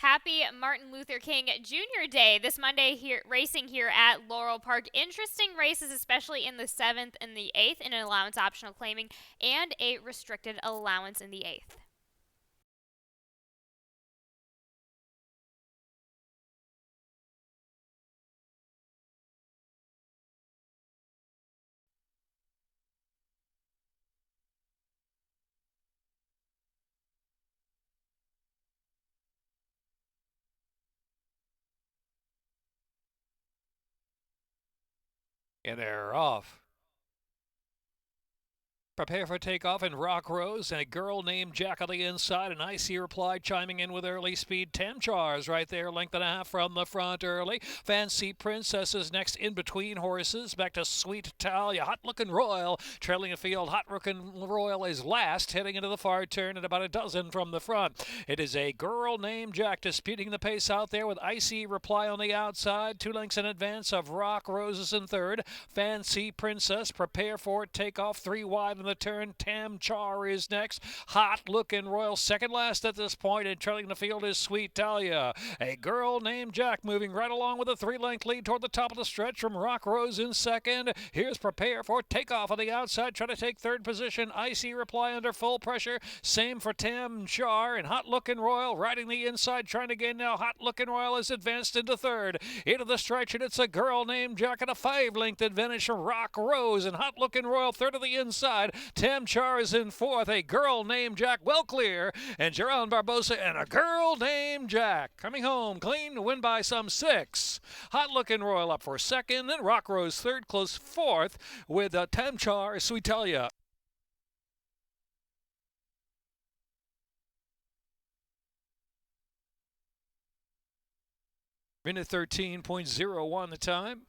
Happy Martin Luther King Jr. Day this Monday here racing here at Laurel Park. Interesting races, especially in the 7th and the 8th in an allowance optional claiming and a restricted allowance in the 8th. And they're off. Prepare for takeoff in Rock Rose, and a girl named Jack on the inside. An icy reply chiming in with early speed. Temchars right there, length and a half from the front early. Fancy Princess is next in between horses. Back to Sweet Talia. Hot looking Royal trailing the field. Hot looking Royal is last, heading into the far turn at about a dozen from the front. It is a girl named Jack disputing the pace out there with icy reply on the outside. 2 lengths in advance of Rock Roses in third. Fancy Princess prepare for takeoff. 3 wide in the turn. Tam Char is next. Hot looking Royal second last at this point, and trailing the field is Sweet Talia. A girl named Jack moving right along with a 3-length lead toward the top of the stretch from Rock Rose in second. Here's Prepare for Takeoff on the outside, trying to take third position. Icy Reply under full pressure. Same for Tam Char, and Hot looking Royal riding the inside, trying to gain now. Hot looking Royal is advanced into third. Into the stretch, and it's a girl named Jack at a 5-length advantage from Rock Rose, and Hot looking Royal third of the inside. Tam Char is in fourth. A girl named Jack well clear, and Geron Barbosa and a girl named Jack coming home clean to win by some 6. Hot looking Royal up for second, then Rock Rose third, close fourth with Tam Char, Sweetalia. Minute 13.01 the time.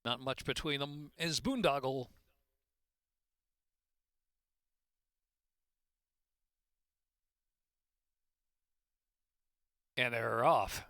Not much between them is Boondoggle. And they're off.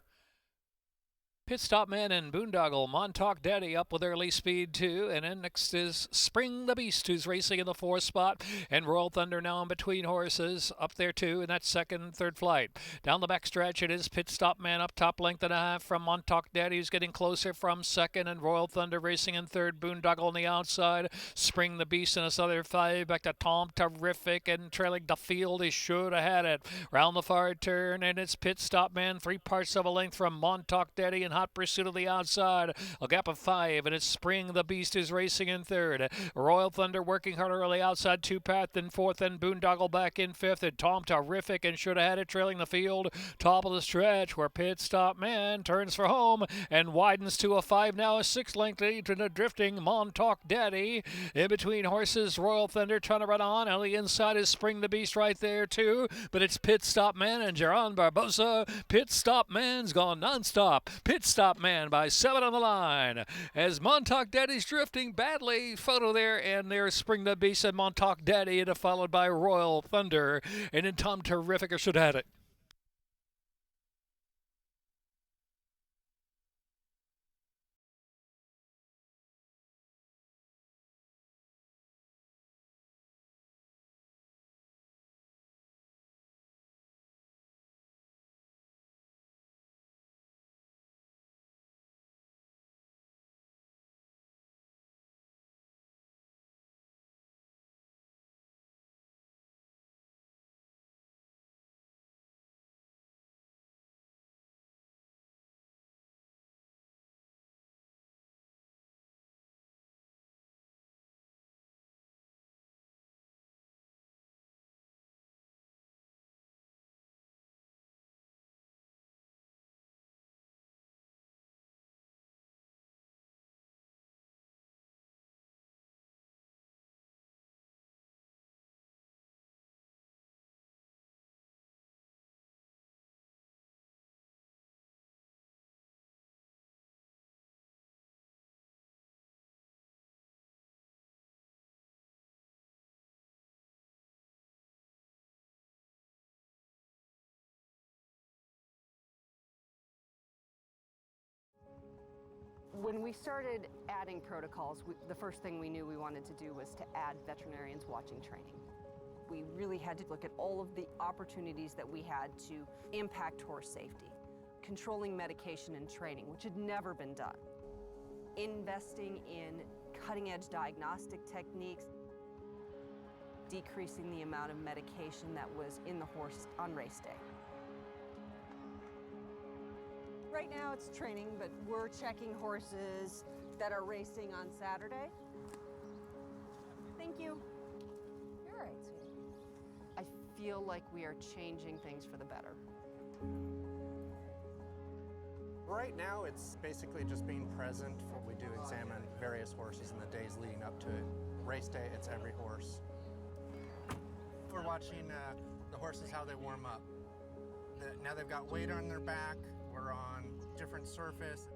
Pit Stop Man and Boondoggle. Montauk Daddy up with early speed, too. And then next is Spring the Beast, who's racing in the fourth spot. And Royal Thunder now in between horses up there, too, in that second and third flight. Down the back stretch, it is Pit Stop Man up top, length and a half from Montauk Daddy, who's getting closer from second. And Royal Thunder racing in third. Boondoggle on the outside. Spring the Beast in a southern five. Back to Tom Terrific. And trailing the field, he should have had it. Round the far turn, and it's Pit Stop Man, 3/4 of a length from Montauk Daddy in hot pursuit of the outside. A gap of 5, and it's Spring the Beast is racing in third. Royal Thunder working hard early outside, 2-path in fourth, and Boondoggle back in fifth, and Tom Terrific and should have had it trailing the field. Top of the stretch where Pit Stop Man turns for home and widens to a 5, now a 6-length lead to the drifting Montauk Daddy. In between horses, Royal Thunder trying to run on. On the inside is Spring the Beast right there too, but it's Pit Stop Man and Geron Barbosa. Pit Stop Man's gone non-stop. Pit Stop Man by 7 on the line. As Montauk Daddy's drifting badly. Photo there, and there's Spring the Beast and Montauk Daddy, and followed by Royal Thunder. And then Tom Terrific should have had it. When we started adding protocols, the first thing we knew we wanted to do was to add veterinarians watching training. We really had to look at all of the opportunities that we had to impact horse safety, controlling medication and training, which had never been done, investing in cutting-edge diagnostic techniques, decreasing the amount of medication that was in the horse on race day. Right now it's training, but we're checking horses that are racing on Saturday. Thank you. You're all right, sweetie. I feel like we are changing things for the better. Right now it's basically just being present. We do examine various horses in the days leading up to it. Race day, it's every horse. We're watching the horses, how they warm up. Now they've got weight on their back. We're on different surface.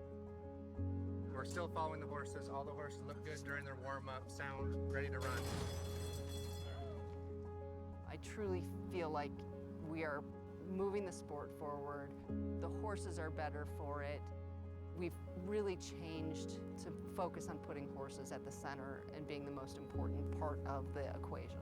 We're still following the horses. All the horses look good during their warm-up, sound ready to run. I truly feel like we are moving the sport forward. The horses are better for it. We've really changed to focus on putting horses at the center and being the most important part of the equation.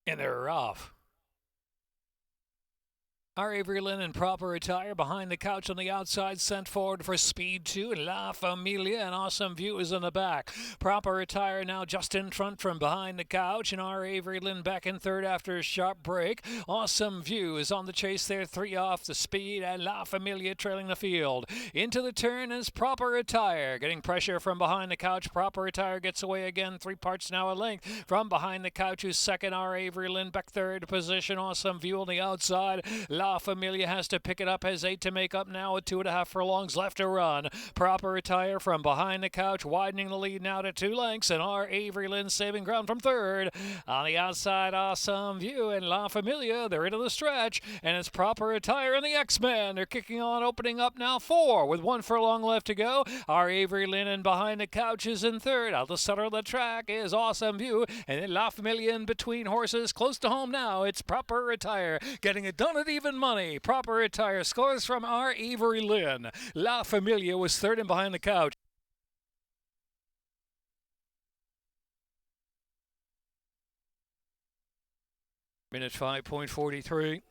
And they're off. Our Avery Lynn in proper attire behind the couch on the outside, sent forward for speed 2. La Familia, an awesome view is in the back. Proper attire now just in front from behind the couch, and our Avery Lynn back in third after a sharp break. Awesome view is on the chase there, 3 off the speed, and La Familia trailing the field. Into the turn is proper attire, getting pressure from behind the couch. Proper attire gets away again, 3 parts now a length from behind the couch, who's second. Our Avery Lynn back third position. Awesome view on the outside. La La Familia has to pick it up, has 8 to make up now with 2.5 furlongs left to run. Proper Attire from behind the couch, widening the lead now to 2 lengths, and our Avery Lynn saving ground from third. On the outside, Awesome View and La Familia, they're into the stretch, and it's Proper Attire and the X-Men. They're kicking on, opening up now 4 with 1 furlong left to go. Our Avery Lynn and behind the couch is in third. Out the center of the track is Awesome View, and then La Familia in between horses. Close to home now, it's Proper Attire, getting it done at even money. Proper Attire scores from our Avery Lynn. La Familia was third and behind the couch. Minute 5.43.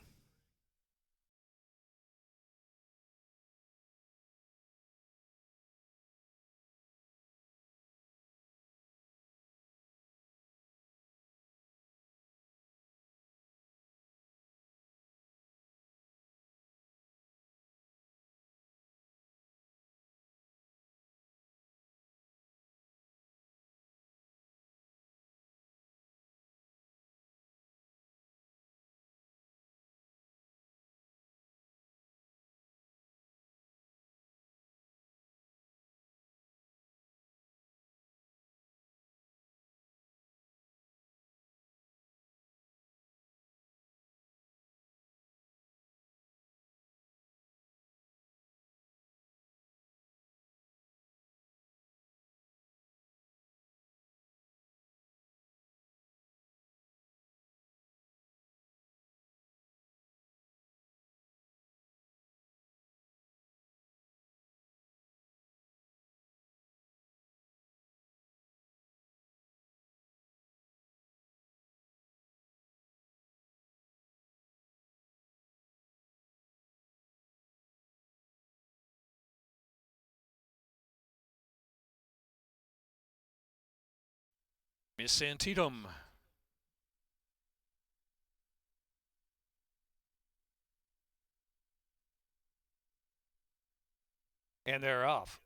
Miss Antietam. And they're off.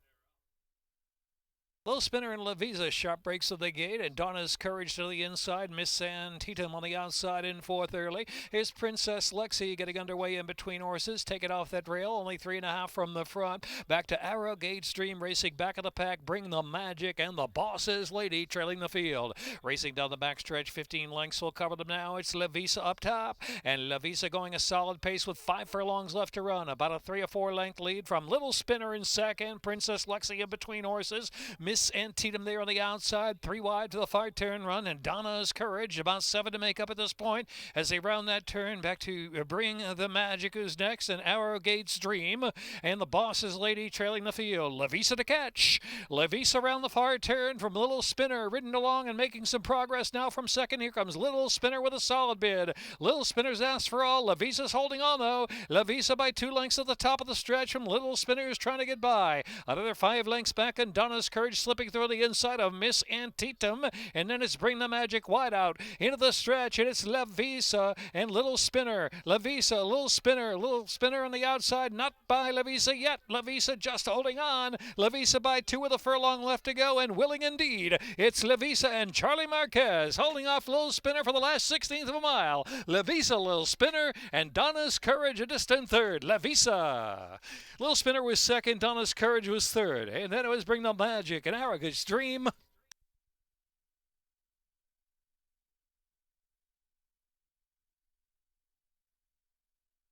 Low Spinner and Lavisa, sharp breaks of the gate, and Donna's Courage to the inside. Miss Antietam on the outside in fourth early. Here's Princess Lexi getting underway in between horses. Take it off that rail, only 3.5 from the front. Back to Arrowgate Stream, racing back of the pack. Bring the Magic and the Boss's Lady trailing the field. Racing down the backstretch, 15 lengths will cover them now. It's Lavisa up top, and Lavisa going a solid pace with 5 furlongs left to run. About a 3 or 4 length lead from Little Spinner in second. Princess Lexi in between horses. Miss Antietam there on the outside, 3 wide to the far turn run, and Donna's Courage about 7 to make up at this point as they round that turn. Back to Bring the Magic, who's next, and Arrowgate's Dream, and the Boss's Lady trailing the field. Lavisa to catch. Lavisa around the far turn from Little Spinner, ridden along and making some progress now from second. Here comes Little Spinner with a solid bid. Little Spinner's asked for all. Lavisa's holding on though. Lavisa by 2 lengths at the top of the stretch from Little Spinner's trying to get by. Another 5 lengths back, and Donna's Courage slipping through the inside of Miss Antietam, and then it's Bring the Magic wide out into the stretch, and it's Lavisa and Little Spinner. Lavisa, Little Spinner on the outside, not by Lavisa yet. Lavisa just holding on. Lavisa by 2 with a furlong left to go, and willing indeed. It's Lavisa and Charlie Marquez holding off Little Spinner for the last 16th of a mile. Lavisa, Little Spinner, and Donna's Courage a distant third. Lavisa. Little Spinner was second, Donna's Courage was third, and then it was Bring the Magic and Arrogance Dream.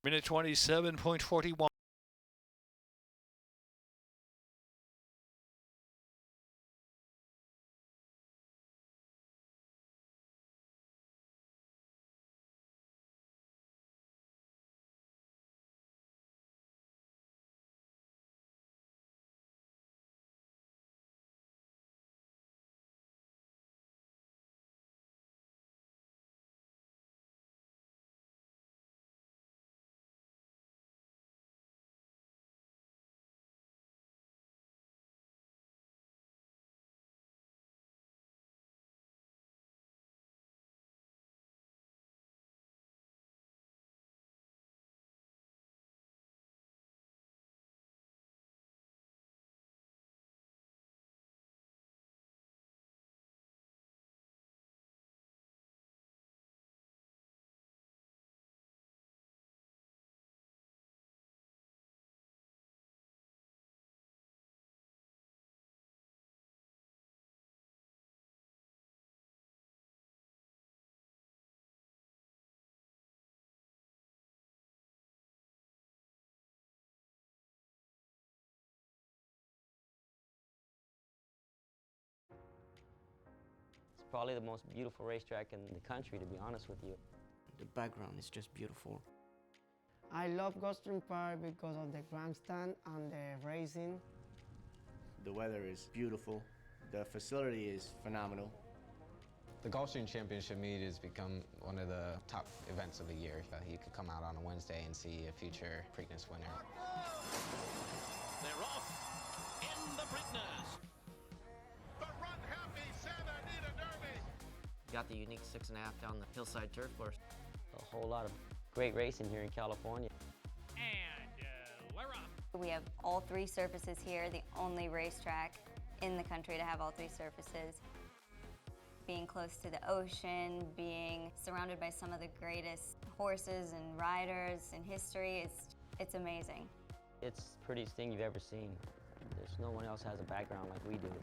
Minute 27.41. probably the most beautiful racetrack in the country, to be honest with you. The background is just beautiful. I love Gulfstream Park because of the grandstand and the racing. The weather is beautiful. The facility is phenomenal. The Gulfstream Championship meet has become one of the top events of the year. You could come out on a Wednesday and see a future Preakness winner. They're off in the Preakness. The Run Happy Santa Anita Derby. Got the unique 6.5 down the hillside turf course. A whole lot of great racing here in California. And Laurel. We have all 3 surfaces here, the only racetrack in the country to have all 3 surfaces. Being close to the ocean, being surrounded by some of the greatest horses and riders in history, it's amazing. It's the prettiest thing you've ever seen. There's no one else has a background like we do.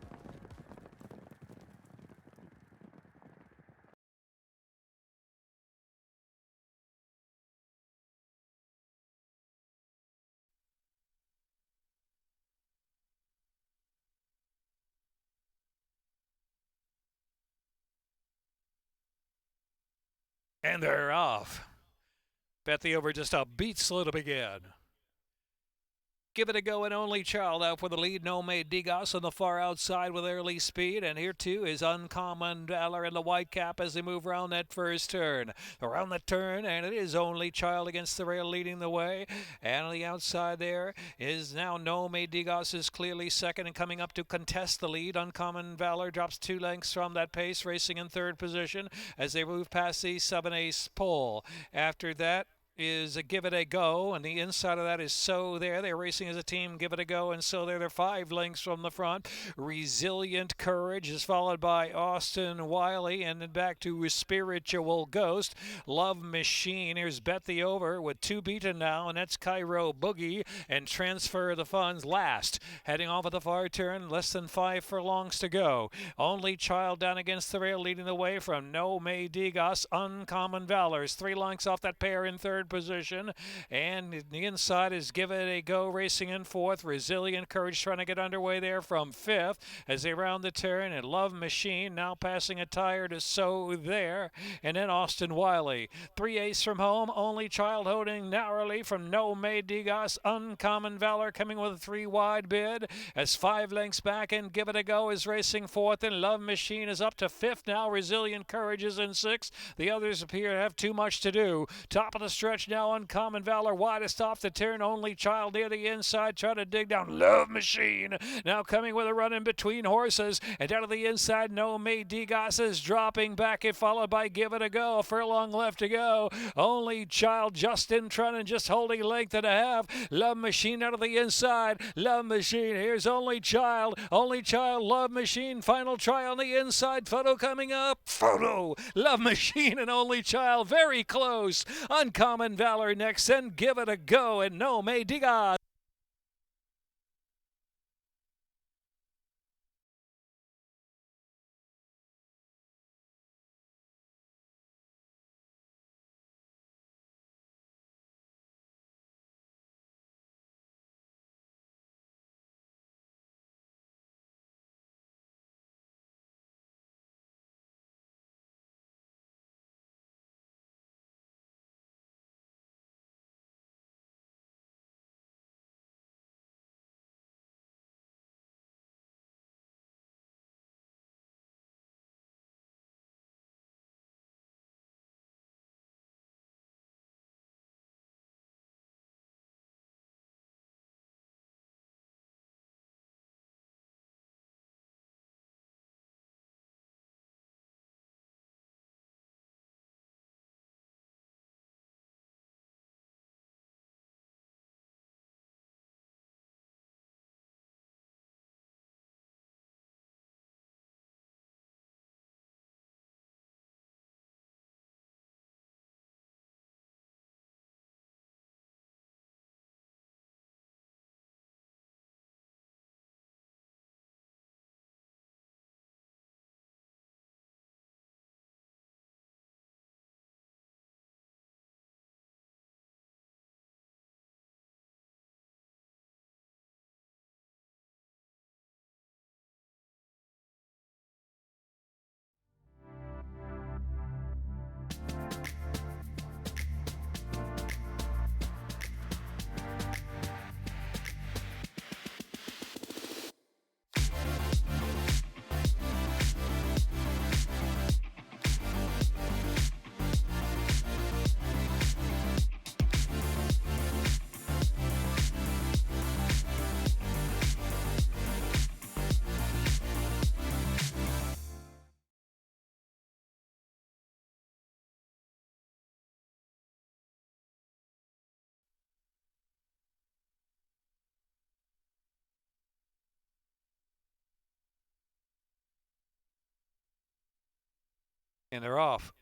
And they're off. Bet the over just a beat slow to begin. Give It a Go and Only Child out for the lead. No May Digos on the far outside with early speed. And here too is Uncommon Valor in the white cap as they move around that first turn. Around the turn, and it is Only Child against the rail leading the way. And on the outside there is now No May Digos is clearly second and coming up to contest the lead. Uncommon Valor drops 2 lengths from that pace, racing in third position as they move past the 7-ace pole. After that is a Give It a Go, and the inside of that is So There. They're racing as a team, Give It a Go, and So There. They're 5 lengths from the front. Resilient Courage is followed by Austin Wiley, and then back to Spiritual Ghost. Love Machine, here's Bet the Over with 2 beaten now, and that's Cairo Boogie, and Transfer the Funds last. Heading off at the far turn, less than 5 furlongs to go. Only Child down against the rail leading the way from No May Digos. Uncommon Valors 3 lengths off that pair in third position, and the inside is Give It a Go racing in fourth. Resilient Courage trying to get underway there from fifth as they round the turn, and Love Machine now passing a tire to So There, and then Austin Wiley. 3-ace from home. Only Child holding narrowly from No May Digos. Uncommon Valor coming with a 3 wide bid as 5 lengths back, and Give It a Go is racing fourth, and Love Machine is up to fifth now. Resilient Courage is in sixth. The others appear to have too much to do. Top of the stretch now, Uncommon Valor widest off the turn. Only Child near the inside trying to dig down. Love Machine now coming with a run in between horses, and down to the inside No May Digos is dropping back, it followed by Give It a Go. A furlong left to go. Only Child just in front and just holding length and a half. Love Machine out of the inside. Love Machine, here's Only Child. Only Child, Love Machine, final try on the inside. Photo coming up. Photo, Love Machine and Only Child very close. Uncommon Valor next, and Give It a Go and No May Digos. And they're off.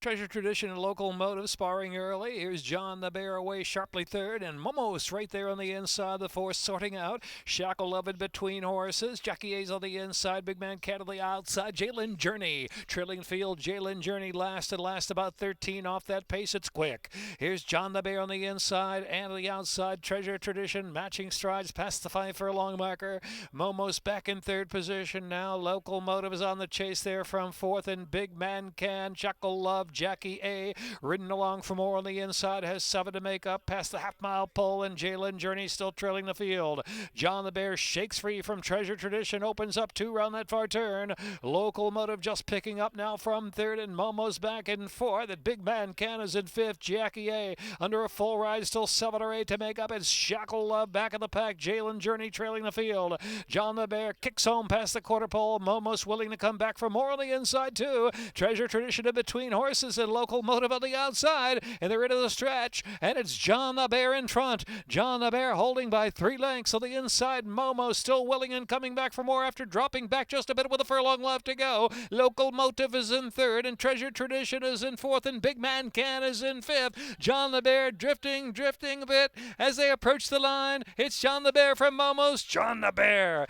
Treasure Tradition and Locomotive sparring early. Here's John the Bear away sharply third, and Momos right there on the inside. The fourth sorting out. Shackle Love in between horses. Jackie A's on the inside. Big Man Cat on the outside. Jalen Journey trailing field. Jalen Journey last about 13 off that pace. It's quick. Here's John the Bear on the inside and on the outside. Treasure Tradition matching strides past the 5 furlong marker. Momos back in third position now. Locomotive is on the chase there from fourth, and Big Man Can. Shackle Love. Jackie A. ridden along for more on the inside, has 7 to make up past the half-mile pole, and Jalen Journey still trailing the field. John the Bear shakes free from Treasure Tradition, opens up 2 round that far turn. Locomotive just picking up now from third, and Momo's back in fourth. That Big Man Can is in fifth. Jackie A. under a full ride, still 7 or 8 to make up. It's Shackle Love back in the pack. Jalen Journey trailing the field. John the Bear kicks home past the quarter pole. Momo's willing to come back for more on the inside too. Treasure Tradition in between horses and Locomotive on the outside, and they're into the stretch, and it's John the Bear in front. John the Bear holding by 3 lengths on the inside. Momo still willing and coming back for more after dropping back just a bit with a furlong left to go. Locomotive is in third, and Treasure Tradition is in fourth, and Big Man Can is in fifth. John the Bear drifting a bit as they approach the line. It's John the Bear from Momo's. John the Bear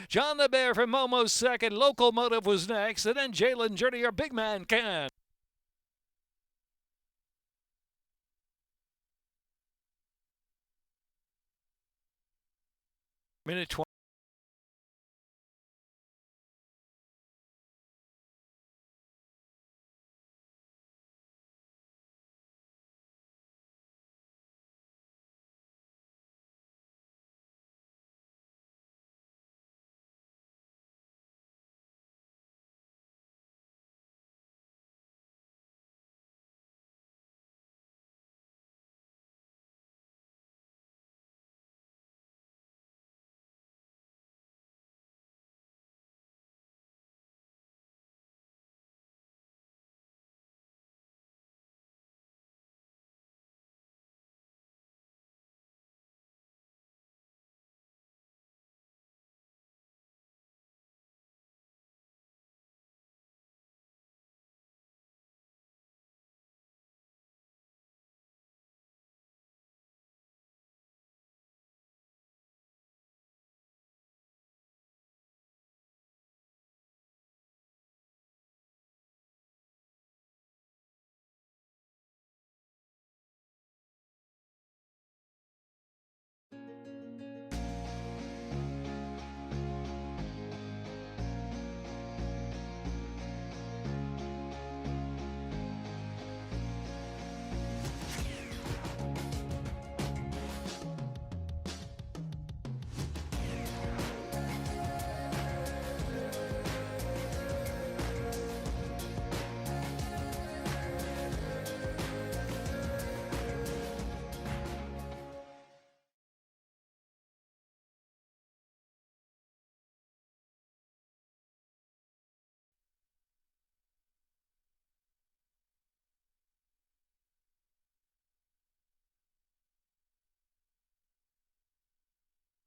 from Momo's second. Locomotive was next, and then Jalen Journey or Big Man Can. Minute 20.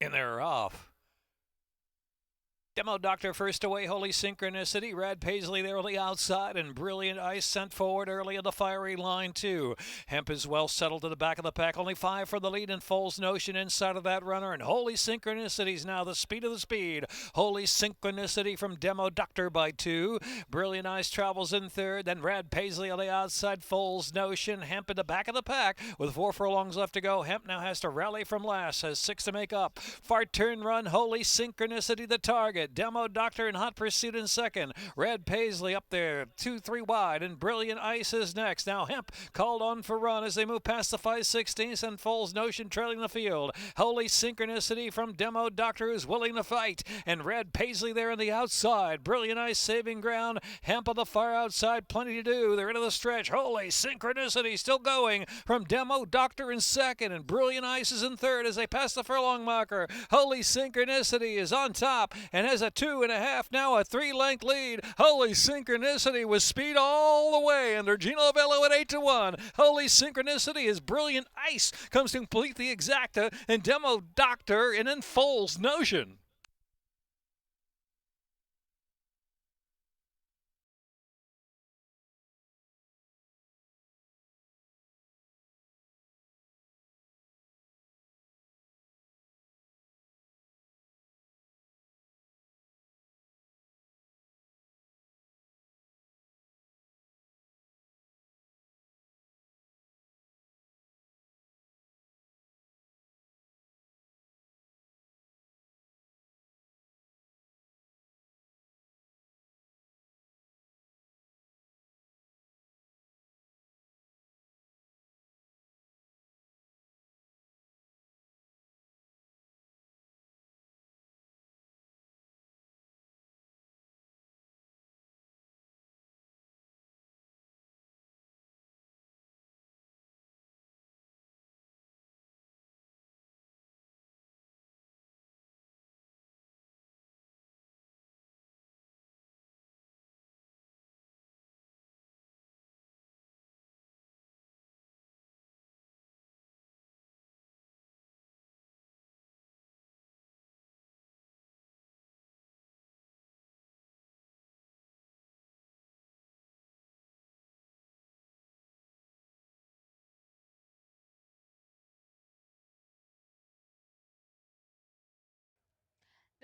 And they're off. Demo Doctor first away, Holy Synchronicity. Rad Paisley there on the outside, and Brilliant Ice sent forward early in the fiery line too. Hemp is well settled to the back of the pack, only 5 for the lead, and Foles Notion inside of that runner, and Holy Synchronicity's now the speed of the speed. Holy Synchronicity from Demo Doctor by 2. Brilliant Ice travels in third, then Rad Paisley on the outside, Foles Notion. Hemp in the back of the pack with 4 furlongs left to go. Hemp now has to rally from last, has 6 to make up. Far turn run, Holy Synchronicity the target. Demo Doctor in hot pursuit in second. Red Paisley up there, 2-3 wide, and Brilliant Ice is next. Now Hemp called on for run as they move past the 5/16, and Foles Notion trailing the field. Holy Synchronicity from Demo Doctor is willing to fight, and Red Paisley there on the outside. Brilliant Ice saving ground. Hemp on the far outside, plenty to do. They're into the stretch. Holy Synchronicity still going from Demo Doctor in second, and Brilliant Ice is in third as they pass the furlong marker. Holy Synchronicity is on top and has a 2.5, now a 3-length lead. Holy Synchronicity with speed all the way under Gino Vello at 8-1. Holy Synchronicity is Brilliant Ice comes to complete the exacta, and Demo Doctor, and then Foles Notion.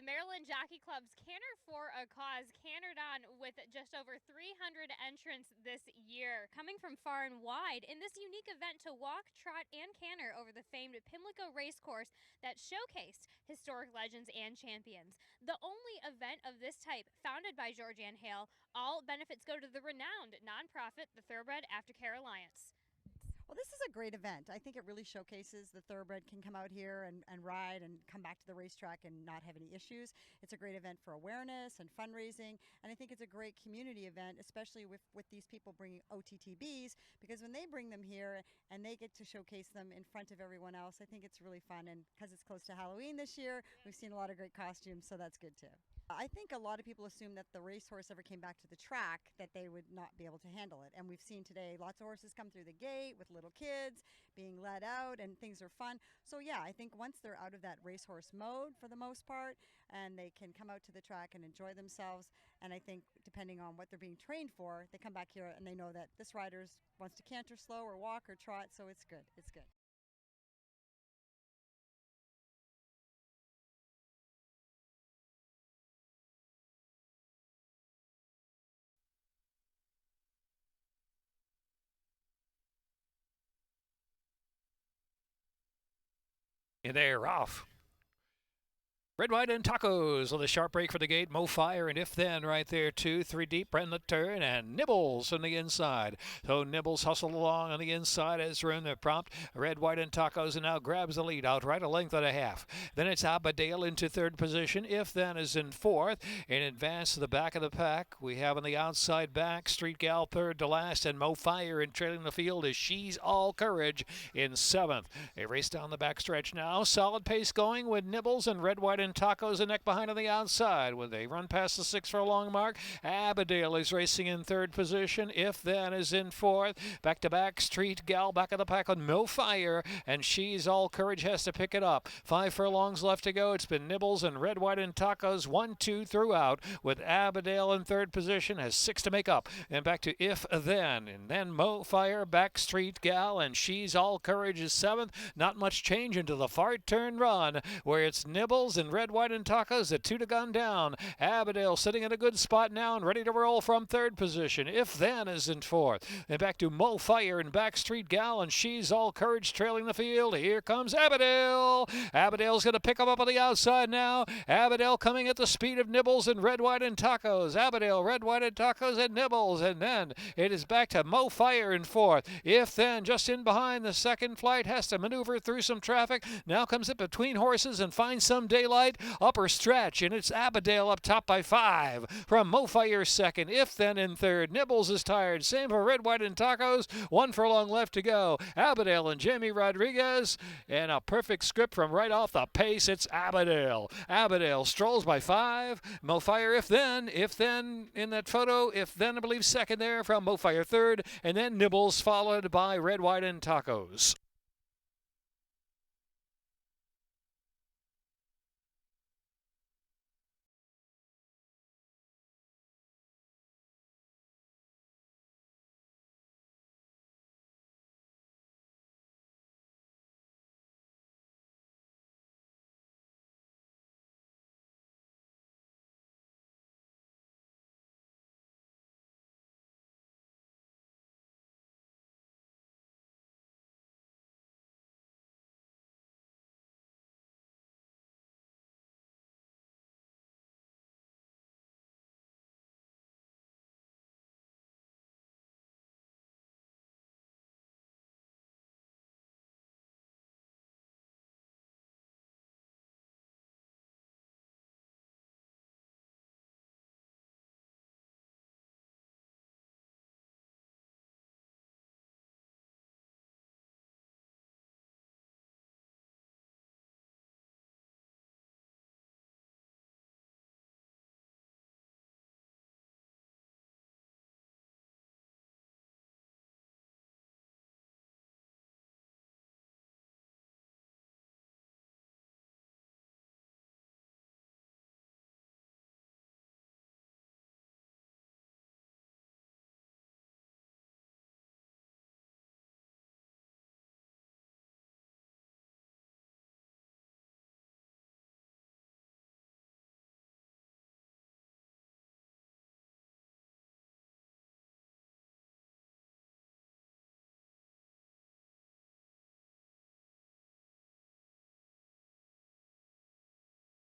The Maryland Jockey Club's Canter for a Cause cantered on with just over 300 entrants this year, coming from far and wide in this unique event to walk, trot, and canter over the famed Pimlico Racecourse that showcased historic legends and champions. The only event of this type founded by Georgianne Hale. All benefits go to the renowned nonprofit, the Thoroughbred Aftercare Alliance. Well, this is a great event. I think it really showcases the thoroughbred can come out here and ride and come back to the racetrack and not have any issues. It's a great event for awareness and fundraising, and I think it's a great community event, especially with these people bringing OTTBs, because when they bring them here and they get to showcase them in front of everyone else, I think it's really fun. And because it's close to Halloween this year, we've seen a lot of great costumes, so that's good too. I think a lot of people assume that the racehorse ever came back to the track, that they would not be able to handle it. And we've seen today lots of horses come through the gate with little kids being let out, and things are fun. So yeah, I think once they're out of that racehorse mode for the most part, and they can come out to the track and enjoy themselves, and I think depending on what they're being trained for, they come back here and they know that this rider wants to canter slow or walk or trot, so it's good. It's good. And they're off. Red, White, and Tacos on the sharp break for the gate. Mo Fire and If Then right there, 2, 3 deep, in the turn, and Nibbles on the inside. So Nibbles hustled along on the inside as room to prompt. Red, White, and Tacos, and now grabs the lead out right a length and a half. Then it's Abadale into third position. If Then is in fourth. In advance to the back of the pack, we have on the outside back Street Gal third to last, and Mo Fire in trailing the field is She's All Courage in seventh. They race down the back stretch now. Solid pace going with Nibbles and Red, White, and Tacos a neck behind on the outside. When they run past the 6 furlong mark, Abadale is racing in third position. If Then is in fourth. Back to back, Street Gal back of the pack on Mo Fire, and She's All Courage has to pick it up. 5 furlongs left to go. It's been Nibbles and Red, White, and Tacos 1-2 throughout, with Abadale in third position, has 6 to make up. And back to If Then, and then Mo Fire, back Street Gal, and She's All Courage is seventh. Not much change into the far turn run, where it's Nibbles and Red, White, and Tacos at 2 to gun down. Abadale sitting in a good spot now and ready to roll from third position. If Then is in fourth. And back to Mo Fire and back Street Gal, and She's All Courage trailing the field. Here comes Abadale. Abadale's going to pick up on the outside now. Abadale coming at the speed of Nibbles and Red, White, and Tacos. Abadale, Red, White, and Tacos, and Nibbles. And then it is back to Mo Fire in fourth. If Then just in behind the second flight, has to maneuver through some traffic. Now comes it between horses and finds some daylight. Upper stretch, and it's Abadale up top by 5 from Mo Fire second. If Then in third. Nibbles is tired. Same for Red, White, and Tacos. 1 furlong left to go. Abadale and Jamie Rodriguez, and a perfect script from right off the pace. It's Abadale. Abadale strolls by 5. Mo Fire, If Then in that photo. If Then, I believe, second there from Mo Fire third, and then Nibbles followed by Red, White, and Tacos.